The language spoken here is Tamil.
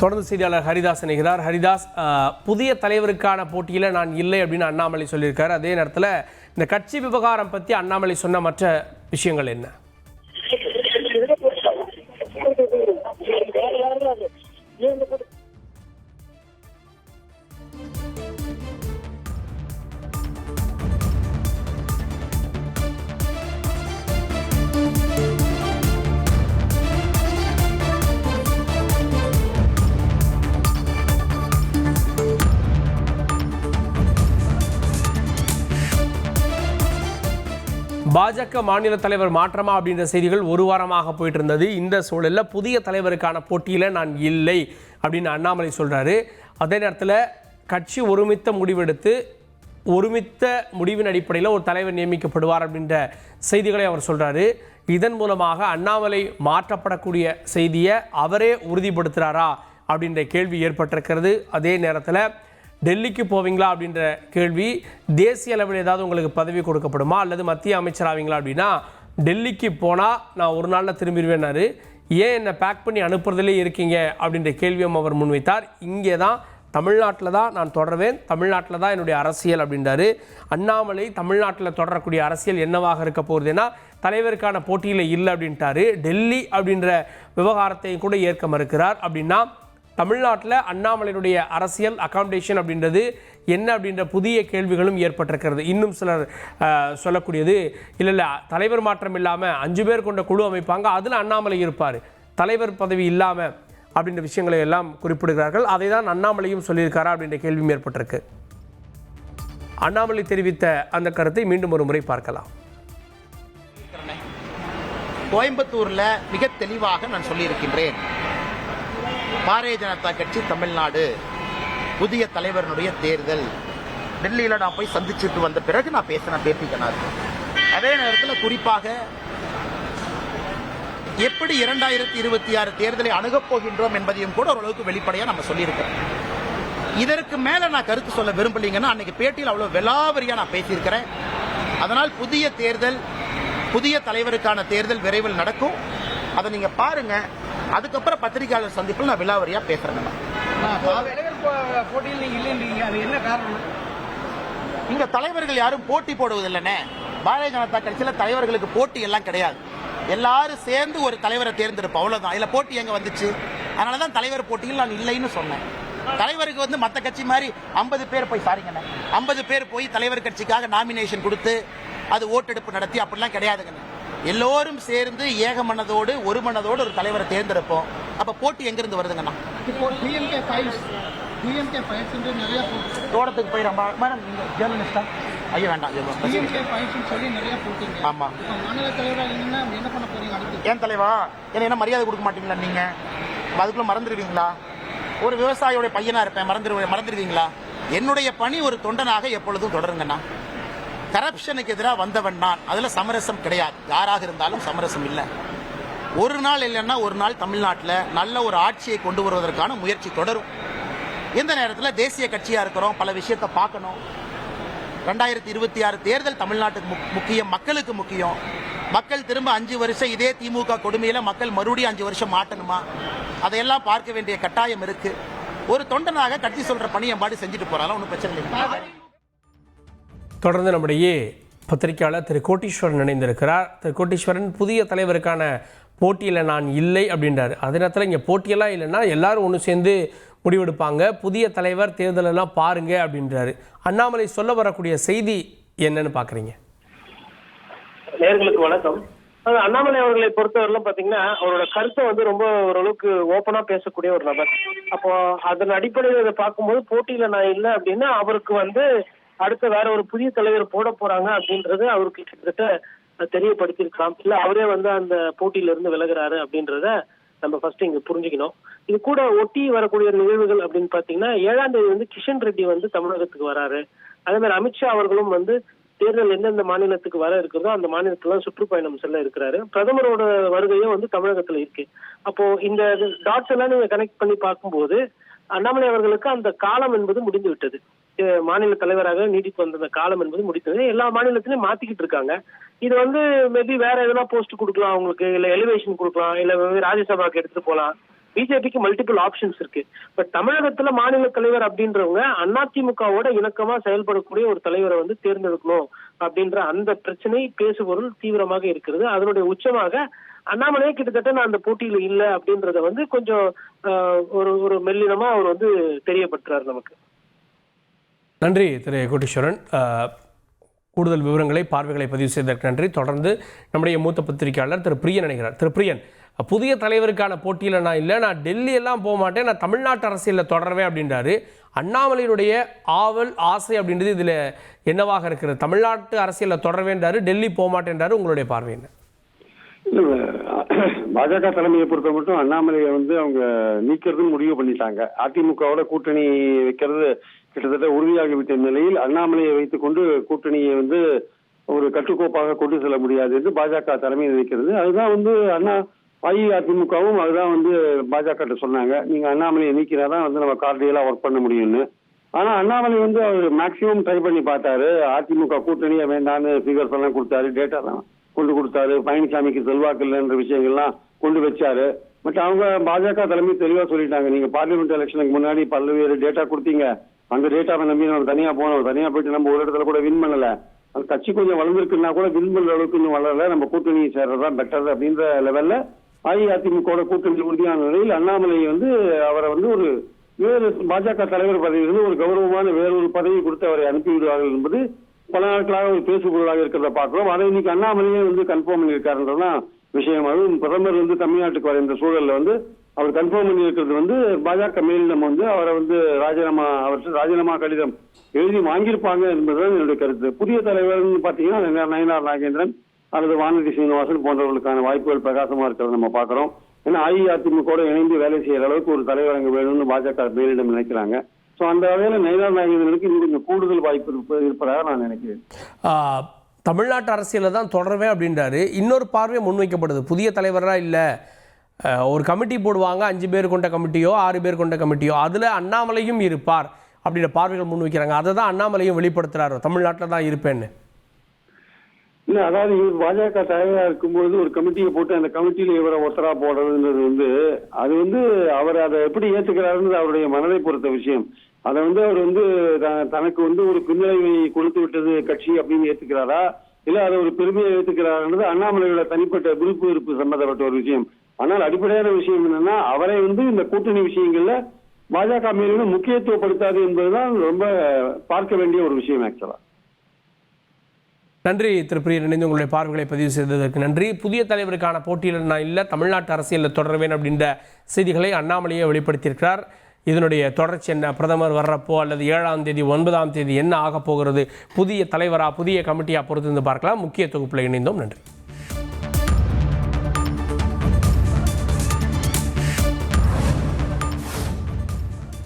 தொடர்ந்து செய்தியாளர் ஹரிதாஸ் இணைகிறார். ஹரிதாஸ், புதிய தலைவருக்கான போட்டியில் நான் இல்லை அப்படின்னு அண்ணாமலை சொல்லியிருக்காரு. அதே நேரத்தில் இந்த கட்சி விவகாரம் பற்றி அண்ணாமலை சொன்ன மற்ற விஷயங்கள் என்ன? பாஜக மாநில தலைவர் மாற்றமா அப்படின்ற செய்திகள் ஒரு வாரமாக போயிட்டு இருந்தது. இந்த சூழலில் புதிய தலைவருக்கான போட்டியில் நான் இல்லை அப்படின்னு அண்ணாமலை சொல்கிறாரு. அதே நேரத்தில் கட்சி ஒருமித்த முடிவெடுத்து ஒருமித்த முடிவின் அடிப்படையில் ஒரு தலைவர் நியமிக்கப்படுவார் அப்படின்ற செய்திகளை அவர் சொல்கிறாரு. இதன் மூலமாக அண்ணாமலை மாற்றப்படக்கூடிய செய்தியை அவரே உறுதிப்படுத்துகிறாரா அப்படின்ற கேள்வி ஏற்பட்டிருக்கிறது. அதே நேரத்தில் டெல்லிக்கு போவீங்களா அப்படின்ற கேள்வி, தேசிய அளவில் ஏதாவது உங்களுக்கு பதவி கொடுக்கப்படுமா அல்லது மத்திய அமைச்சராவீங்களா அப்படின்னா, டெல்லிக்கு போனால் நான் ஒரு நாளில் திரும்பிடுவேன்னாரு. ஏன் என்னை பேக் பண்ணி அனுப்புறதுலே இருக்கீங்க அப்படின்ற கேள்வியும் அவர் முன்வைத்தார். இங்கே தான் தமிழ்நாட்டில் தான் நான் தொடர்வேன், தமிழ்நாட்டில் தான் என்னுடைய அரசியல் அப்படின்றாரு. அண்ணாமலை தமிழ்நாட்டில் தொடரக்கூடிய அரசியல் என்னவாக இருக்க போகுதுன்னா தலைவருக்கான போட்டியில் இல்லை அப்படின்ட்டாரு. டெல்லி அப்படின்ற விவகாரத்தை கூட ஏற்க மறுக்கிறார். அப்படின்னா தமிழ்நாட்டில் அண்ணாமலையினுடைய அரசியல் அகாமடேஷன் அப்படின்றது என்ன அப்படின்ற புதிய கேள்விகளும் ஏற்பட்டிருக்கிறது. இன்னும் சிலர் சொல்லக்கூடியது, இல்லை தலைவர் மாற்றம் இல்லாமல் 5 பேர் கொண்ட குழு அமைப்பாங்க, அதில் அண்ணாமலை இருப்பார், தலைவர் பதவி இல்லாமல் அப்படின்ற விஷயங்களை எல்லாம் குறிப்பிடுகிறார்கள். அதை தான் அண்ணாமலையும் சொல்லியிருக்காரா அப்படின்ற கேள்வியும் ஏற்பட்டிருக்கு. அண்ணாமலை தெரிவித்த அந்த கருத்தை மீண்டும் ஒரு முறை பார்க்கலாம். கோயம்புத்தூரில் மிக தெளிவாக நான் சொல்லியிருக்கின்றேன், பாரதிய ஜனதா கட்சி தமிழ்நாடு புதிய தலைவருடைய தேர்தல். டெல்லியில் நான் போய் சந்திச்சுட்டு வந்த பிறகு நான் பேசின பேட்டிக்கனார். அதே நேரத்தில் குறிப்பாக எப்படி 2026 தேர்தலை அணுகப் போகின்றோம் என்பதையும் கூட ஓரளவுக்கு வெளிப்படையாக நம்ம சொல்லியிருக்கிறோம். இதற்கு மேல நான் கருத்து சொல்ல விரும்பலீங்கன்னா, அன்னைக்கு பேட்டியில் அவ்வளவு விலாவரியா நான் பேசியிருக்கிறேன். அதனால் புதிய தேர்தல், புதிய தலைவருக்கான தேர்தல் விரைவில் நடக்கும். அதை நீங்க பாருங்க. அதுக்கப்புறம் பத்திரிகையாளர் சந்திப்பில் நான் விலாவரியா பேசுறேன். இங்க தலைவர்கள் யாரும் போட்டி போடுவதில்லைன்னு. பாரதிய ஜனதா கட்சியில தலைவர்களுக்கு போட்டி எல்லாம் கிடையாது. எல்லாரும் சேர்ந்து ஒரு தலைவரை தேர்ந்தெடுப்போம், அவ்வளவுதான். இதுல போட்டி எங்க வந்துச்சு? அதனாலதான் தலைவர் போட்டியில் நான் இல்லைன்னு சொன்னேன். தலைவருக்கு மற்ற கட்சி மாதிரி 50 பேர் போய் 50 பேர் போய் தலைவர் கட்சிக்காக நாமினேஷன் கொடுத்து அது ஓட்டெடுப்பு நடத்தி அப்படிலாம் கிடையாதுங்க. எல்லோரும் சேர்ந்து ஏக மனதோடு ஒரு மனதோடு ஒரு தலைவரை தேர்ந்தெடுப்போம். அப்ப போட்டி எங்கிருந்து வருதுங்கண்ணா? தோட்டத்துக்கு போய் மேடம், நீங்க ஜேர்னலிஸ்டா? ஐயா வேண்டாம். ஆமா, ஏன் தலைவா என்ன மரியாதை கொடுக்க மாட்டீங்களா? நீங்க அதுக்குள்ள மறந்துடுவீங்களா? ஒரு விவசாயியோட பையனா இருப்பேன், மறந்துடுவீங்களா? என்னுடைய பணி ஒரு தொண்டனாக எப்பொழுதும் தொடருங்கண்ணா. கரப்ஷனுக்கு எதிராக வந்தவன் நான். அதுல சமரசம் கிடையாது. யாராக இருந்தாலும் சமரசம் இல்லை. ஒரு நாள் இல்லைன்னா ஒரு நாள் தமிழ்நாட்டில் நல்ல ஒரு ஆட்சியை கொண்டு வருவதற்கான முயற்சி தொடரும். இந்த நேரத்தில் தேசிய கட்சியா இருக்கிறோம், பல விஷயத்தை பார்க்கணும். 2026 தேர்தல் தமிழ்நாட்டுக்கு முக்கியம், மக்களுக்கு முக்கியம். மக்கள் திரும்ப 5 வருஷம் இதே திமுக கொடுமையில மக்கள் மறுபடியும் 5 வருஷம் மாட்டணுமா? அதையெல்லாம் பார்க்க வேண்டிய கட்டாயம் இருக்கு. ஒரு தொண்டனாக கட்சி சொல்ற பணியை பாடி செஞ்சுட்டு போறாலும் ஒன்றும் பிரச்சனை இல்லை. தொடர்ந்து நம்முடைய பத்திரிகையாளர் திரு கோட்டீஸ்வரன் இணைந்திருக்கிறார். திரு கோட்டீஸ்வரன், புதிய தலைவருக்கான போட்டியில் நான் இல்லை அப்படின்றாரு. அதே நேரத்தில் இங்கே போட்டியெல்லாம் இல்லைன்னா எல்லாரும் ஒன்று சேர்ந்து முடிவெடுப்பாங்க, புதிய தலைவர் தேர்தலெல்லாம் பாருங்க அப்படின்றாரு. அண்ணாமலை சொல்ல வரக்கூடிய செய்தி என்னன்னு பார்க்குறீங்க? நேயர்களுக்கு வணக்கம். அண்ணாமலை அவர்களை பொறுத்தவரையிலும் பாத்தீங்கன்னா அவரோட கருத்தை ரொம்ப ஓரளவுக்கு ஓப்பனா பேசக்கூடிய ஒரு நபர். அப்போ அதன் அடிப்படையில் இதை பார்க்கும்போது போட்டியில நான் இல்லை அப்படின்னா அவருக்கு அடுத்த வேற ஒரு புதிய தலைவர் போட போறாங்க அப்படின்றது அவருக்கு கிட்டத்தட்ட தெரியப்படுத்திருக்கலாம். இல்ல அவரே அந்த போட்டியில இருந்து விலகுறாரு அப்படின்றத நம்ம ஃபர்ஸ்ட் இங்க புரிஞ்சுக்கணும். இது கூட ஒட்டி வரக்கூடிய நிகழ்வுகள் அப்படின்னு பாத்தீங்கன்னா 7ஆம் தேதி கிஷன் ரெட்டி தமிழகத்துக்கு வராரு. அதே மாதிரி அமித்ஷா அவர்களும் தேர்தல் எந்தெந்த மாநிலத்துக்கு வர இருக்கிறதோ அந்த மாநிலத்துல சுற்றுப்பயணம் செல்ல இருக்கிறாரு. பிரதமரோட வருகையும் தமிழகத்துல இருக்கு. அப்போ இந்த டாட்ஸ் எல்லாம் நீங்க கனெக்ட் பண்ணி பார்க்கும்போது அண்ணாமலை அவர்களுக்கு அந்த காலம் என்பது முடிந்து விட்டது. மாநில தலைவராக நீடித்து வந்த காலம் என்பது முடித்தது. எல்லா மாநிலத்திலையும் மாத்திக்கிட்டு இருக்காங்க. இது மேபி வேற எதனா போஸ்ட் கொடுக்கலாம் அவங்களுக்கு, இல்ல எலிவேஷன் கொடுக்கலாம், இல்ல ராஜ்யசபாக்கு எடுத்துட்டு போகலாம், பிஜேபிக்கு மல்டிபிள் ஆப்ஷன்ஸ் இருக்கு. பட் தமிழகத்துல மாநில தலைவர் அப்படின்றவங்க அதிமுகவோட இணக்கமா செயல்படக்கூடிய ஒரு தலைவரை வந்து தேர்ந்தெடுக்கணும் அப்படின்ற அந்த பிரச்சனை பேசுபொருள் தீவிரமாக இருக்கிறது. அதனுடைய உச்சமாக அண்ணாமலையே கிட்டத்தட்ட நான் அந்த போட்டியில இல்ல அப்படின்றத வந்து கொஞ்சம் ஒரு மெல்லினமா அவர் வந்து தெரியப்படுத்துறாரு நமக்கு. நன்றி திரு கோட்டீஸ்வரன். கூடுதல் விவரங்களை பார்வைகளை பதிவு செய்ததற்கு நன்றி. தொடர்ந்து நம்முடைய மூத்த பத்திரிகையாளர் திரு பிரியன் இணைகிறார். திரு பிரியன், புதிய தலைவருக்கான போட்டியில் நான் இல்லை, நான் டெல்லி எல்லாம் போக மாட்டேன், நான் தமிழ்நாட்டு அரசியலில் தொடர்வேன் அப்படின்றாரு. அண்ணாமலையுடைய ஆவல் ஆசை அப்படின்றது இதில் என்னவாக இருக்கிறது? தமிழ்நாட்டு அரசியலில் தொடர்வேன்றாரு, டெல்லி போக மாட்டேன்றாரு. உங்களுடைய பார்வை என்ன? பாஜக தலைமையை பொறுத்த மட்டும் அண்ணாமலையை வந்து அவங்க நீக்கிறதுன்னு முடிவு பண்ணிட்டாங்க. அதிமுகவோட கூட்டணி வைக்கிறது கிட்டத்தட்ட உறுதியாகிவிட்ட நிலையில் அண்ணாமலையை வைத்துக் கொண்டு கூட்டணியை வந்து ஒரு கட்டுக்கோப்பாக கொண்டு செல்ல முடியாது என்று பாஜக தலைமை நினைக்கிறது. அதுதான் வந்து அஇஅதிமுகவும் அதுதான் வந்து பாஜக சொன்னாங்க, நீங்க அண்ணாமலையை நீக்கினாதான் வந்து நம்ம கார்டியலா ஒர்க் பண்ண முடியும்னு. ஆனா அண்ணாமலை வந்து அவர் மேக்சிமம் ட்ரை பண்ணி பார்த்தாரு. அதிமுக கூட்டணியை வேண்டான்னு ஃபிகர்ஸ் எல்லாம் கொடுத்தாரு, டேட்டா எல்லாம் கொண்டு கொடுத்தாரு, பழனிசாமிக்கு செல்வாக்கு இல்லைன்ற விஷயங்கள்லாம் கொண்டு வச்சாரு. பட் அவங்க பாஜக தலைமை தெளிவா சொல்லிட்டாங்க, நீங்க பார்லிமெண்ட் எலெக்ஷனுக்கு முன்னாடி பல்வேறு டேட்டா கொடுத்தீங்க, அந்த டேட்டாவை நம்பி நம்ம தனியா போனோம், தனியா போயிட்டு நம்ம ஒரு இடத்துல கூட வின் பண்ணல, அந்த கட்சி கொஞ்சம் வளர்ந்துருக்குன்னா கூட வின் பண்ற அளவுக்கு இன்னும் வளரல, நம்ம கூட்டணியை சேர்றதுதான் பெட்டர் அப்படின்ற லெவல்ல அஇஅதிமுக கூட்டணி உறுதியான நிலையில் அண்ணாமலை வந்து அவரை வந்து ஒரு வேறு பாஜக தலைவர் பதவியிலிருந்து ஒரு கௌரவமான வேறொரு பதவி கொடுத்து அவரை அனுப்பிவிடுவார்கள் என்பது பல நாட்களாக ஒரு பேசுபொருளாக இருக்கிறத பார்க்கிறோம். அதை இன்னைக்கு அண்ணாமலையே வந்து கன்ஃபார்ம் பண்ணியிருக்காருன்றதுதான் விஷயம். அதுவும் பிரதமர் வந்து தமிழ்நாட்டுக்கு வர இந்த சூழல்ல வந்து அவர் கன்ஃபார்ம் பண்ணி இருக்கிறது வந்து பாஜக மேலிடம் வந்து அவரை வந்து ராஜினாமா கடிதம் எழுதி வாங்கியிருப்பாங்க என்பதுதான் என்னுடைய கருத்து. புதிய தலைவர்னு பாத்தீங்கன்னா நயினார் நாகேந்திரன் அல்லது வானதி சீனிவாசன் போன்றவர்களுக்கான வாய்ப்புகள் பிரகாசமா இருக்கிறத நம்ம பாக்குறோம். ஏன்னா அஇஅதிமுக இணைந்து வேலை செய்யற அளவுக்கு ஒரு தலைவர் அங்க வேணும்னு பாஜக மேலிடம் நினைக்கிறாங்க. ஸோ அந்த வகையில் நயினார் நாகேந்திரனுக்கு இன்னும் கொஞ்சம் கூடுதல் வாய்ப்பு இருப்பதாக நான் நினைக்கிறேன். தமிழ்நாட்டு அரசியலில் தான் தொடர்வேன் அப்படின்றாரு. இன்னொரு பார்வை முன்வைக்கப்படுது, புதிய தலைவராக இல்லை, ஒரு கமிட்டி போடுவாங்க, 5 பேர் கொண்ட கமிட்டியோ 6 பேர் கொண்ட கமிட்டியோ, அதில் அண்ணாமலையும் இருப்பார் அப்படின்ற பார்வைகள் முன்வைக்கிறாங்க. அதை தான் அண்ணாமலையும் வெளிப்படுத்துறாரு, தமிழ்நாட்டில் தான் இருப்பேன்னு. இல்ல, அதாவது இவர் பாஜக தலைவரா இருக்கும்போது ஒரு கமிட்டியை போட்டு அந்த கமிட்டியில இவரை ஒத்தரா போடுறதுன்றது வந்து அது வந்து அவர் அதை எப்படி ஏத்துக்கிறாருன்றது அவருடைய மனதை பொறுத்த விஷயம். அதை வந்து அவர் வந்து தனக்கு வந்து ஒரு பின்னடைவை கொடுத்து விட்டது கட்சி அப்படின்னு ஏத்துக்கிறாரா, இல்ல அதை ஒரு பெருமையை ஏத்துக்கிறாருன்றது அண்ணாமலையோட தனிப்பட்ட விருப்பு சம்பந்தப்பட்ட ஒரு விஷயம். ஆனால் அடிப்படையான விஷயம் என்னன்னா அவரை வந்து இந்த கூட்டணி விஷயங்கள்ல பாஜக மேலும் முக்கியத்துவப்படுத்தாது என்பதுதான் ரொம்ப பார்க்க வேண்டிய ஒரு விஷயம் ஆக்சுவலா. நன்றி திரு பிரியன், இணைந்து உங்களுடைய பார்வைகளை பதிவு செய்ததற்கு நன்றி. புதிய தலைவருக்கான போட்டியில் நான் இல்லை, தமிழ்நாட்டு அரசியலில் தொடர்வேன் அப்படின்ற செய்திகளை அண்ணாமலையே வெளிப்படுத்தியிருக்கிறார். இதனுடைய தொடர்ச்சி என்ன, பிரதமர் வர்றப்போ அல்லது 7ஆம் தேதி 9ஆம் தேதி என்ன ஆக போகிறது, புதிய தலைவரா புதிய கமிட்டியா பொறுத்து பார்க்கலாம். முக்கிய தொகுப்பில் இணைந்தோம். நன்றி.